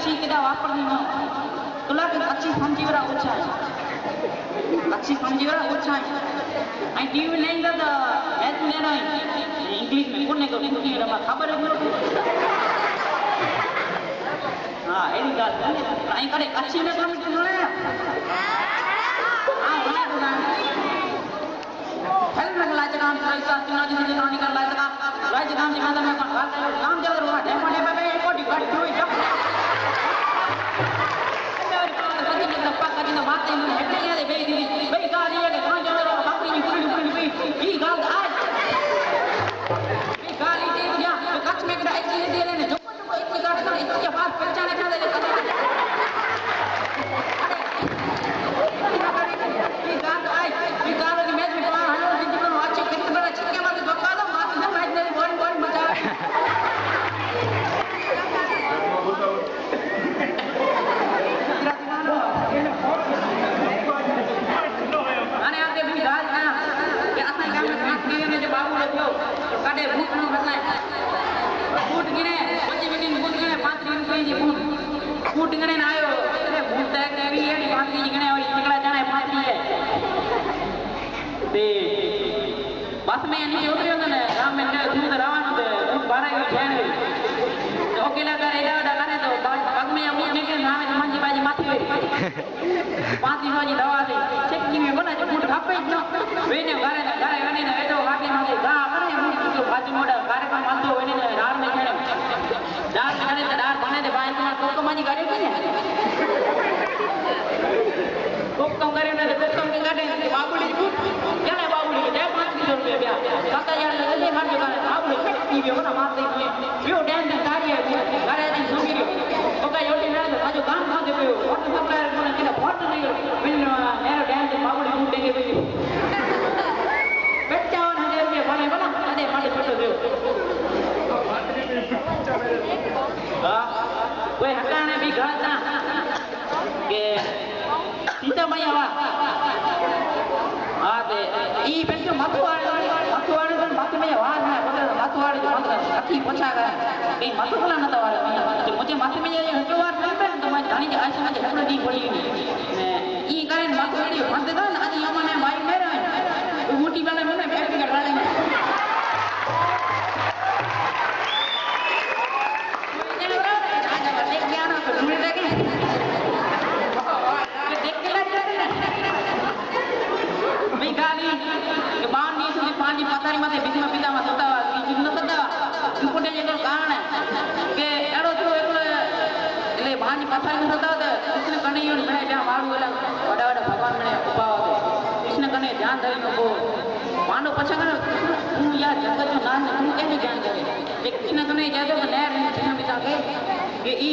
कच्ची किदा वापरनी न तुला के कच्ची समझीवरा ओछा है कच्ची समझीवरा ओछा है आई टीवी नहीं दा मैच लेना है इंग्लिश में कोने को कुटी रमा खबर है हां एनी बात आई करे कच्ची ने किलोमीटर जोड़े हां बना बना हेल में लाजगाम पैसा तीनों दिन निकल लाजगाम जिम्मेदार में काम चल रहा है मोटे पे कोटी काट हुई जा पक्का दिन बात नहीं हेडले ले बे दी बे गाली है काम चल रहा बाकी नहीं पूरी पूरी ये गाल आज ये गाली दे दिया तो कच्छ में कड़ा एक दे लेने जो एक गाल कर इसके पास पहचाने था दे ये गाल आई ये गाल की मैच में कौन हलो जितना अच्छे कितने बड़ा छक्के मार के धोखा दो मार दो मैच में बॉल बॉल मचा आने आते भी गाल ना कि अपने काम में खास गिरे ने जो बाबू रखो तो काटे भूत नो बताए भूत गिरे बच्चे बिगिन भूत गिरे 5 दिन कोई जी भूत गिरे ना आयो अरे भूत है के भी है 5 दिन गिरे और निकला जाना 5 दिन है ते बस में नीचे उतरियो ने राम में दूध रावण दे भूत 12 की छेन तो अकेला करे एडा करे तो पग में अमी ने के नाम में मंजी बाजी माथी हुई 5 दिन जी दवा दे चेक में बना जो भूत खापे न वेने घरे वने ने एडो वाटी माथे गा करे भूत जो बाजू मोड़ा कार्यक्रम आंदो वेने ने रार में खेड़े दार खेड़े तो दार बने दे बाई तो कोकमाजी गाड़ी की ने कोकम करे ने कोकम के गाड़े बाबूली भूत क्या बाबूली के 500 रुपया ब्या 7000 लगे मार जो करे बाबूली की भी बना मार दे यो डैन ने तारी है घरे ने सुनी रो तो का योटी ना जो काम खा दे पियो और सप्लायर ने के फोट नहीं बिन नेरो डैन के बाबूली भूत देंगे भी 55000 रुपया भरे बना अरे माटे फोटो दे हां कोई हटाने भी घाता के सीता मैया हां ते ई पेंचो मतवाड़े तो बात में आवाज है मतवाड़े जो मतलब अखी पोछा गया कहीं मतवाला न तो वाले तो मुझे माथे में ये हटो वार नहीं पे तो मैं जानी आज समझ हटो दी पड़ी ई करे मतवाड़ी बंद कर आज यमने भाई मेरे मोटी वाले मैंने बैठ के डाले देख गया ना तो ढूंढ देखे देख के लग जाते मैं गाली के बाहर नहीं सुनी पानी पतारी माथे बीच में पिता में सता बीच में सता इनकोटे जो कारण है कि एड़ो जो એટલે બાની પથારી में सता तो कृष्ण कने यो बने जा मारू वाला बड़ा बड़ा भगवान ने उपाव कृष्ण कने ध्यान धरी नो मानो पछा कने तू या जगत जो नाम तू कैसे ज्ञान करे जे कृष्ण कने जादो नहर में कृष्ण पिता के ई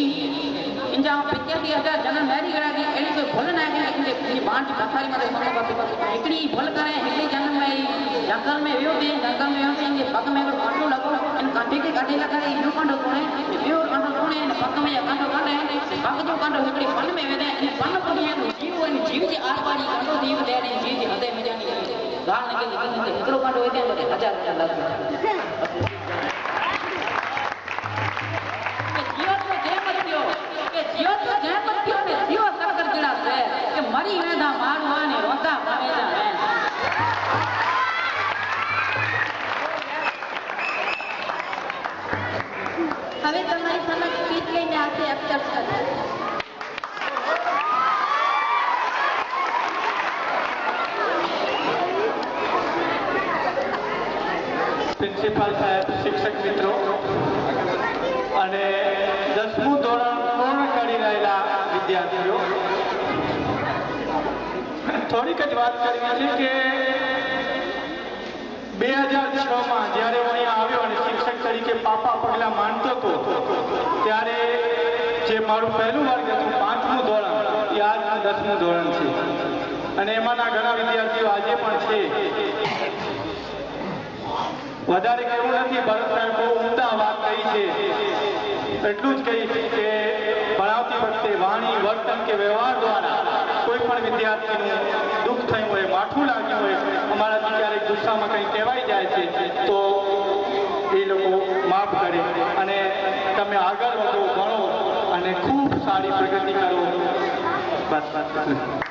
इंजा 85000 जन मैरी करा की एड़ी कोई भूल ना है कि ये बांट पथारी में मम्मी पापा एकड़ी भूल करे एकड़ी जन्म में जंगल में वियो दे जंगल में होते ये पग में अगर कांटो लगो इन कांटे के काटे लगा करे इनो कांटो कोने वियो कांटो कोने पग में कांटो काटे पग जो कांटो एकड़ी पन में वेदे इन पन को ये जीव जी आसपाड़ी कांटो जीव दे ने जीव जी हदे में जानी गाल निकल निकल एकड़ो कांटो वेदे 1000 10 मरी वेदा मारवा ने रोता बने जावे હવે તમારી સમક્ષ સ્પીચ લઈને આવશે અક્ષર સર પ્રિન્સિપાલ સાહેબ શિક્ષક મિત્રો અને 10મું ધોરણ પૂર્ણ કરી રહેલા વિદ્યાર્થીઓ થોડીક જ વાત કરવી છે કે 2006 માં જ્યારે હું અહીંયા આવ્યો અને શિક્ષક તરીકે પાપા પગલા માનતો હતો ત્યારે જે મારું પહેલું વર્ગ હતું 5મું ધોરણ એ આજનું 10મું ધોરણ છે અને એમાંના ઘણા વિદ્યાર્થીઓ આજે પણ છે વધારે કહેવું નથી ભરત સાહેબ બહુ ઉમદા વાત કહી છે એટલું જ કહીશ કે ભણાવતી વખતે વાણી વર્તન કે વ્યવહાર દ્વારા કોઈ પણ વિદ્યાર્થીનું દુઃખ થયું હોય માઠું લાગ્યું હોય અમારાથી ક્યારેક ગુસ્સામાં કંઈ કહેવાઈ જાય છે તો એ લોકો માફ કરે અને તમે આગળ વધો ભણો અને ખૂબ સારી પ્રગતિ કરો. બસ બસ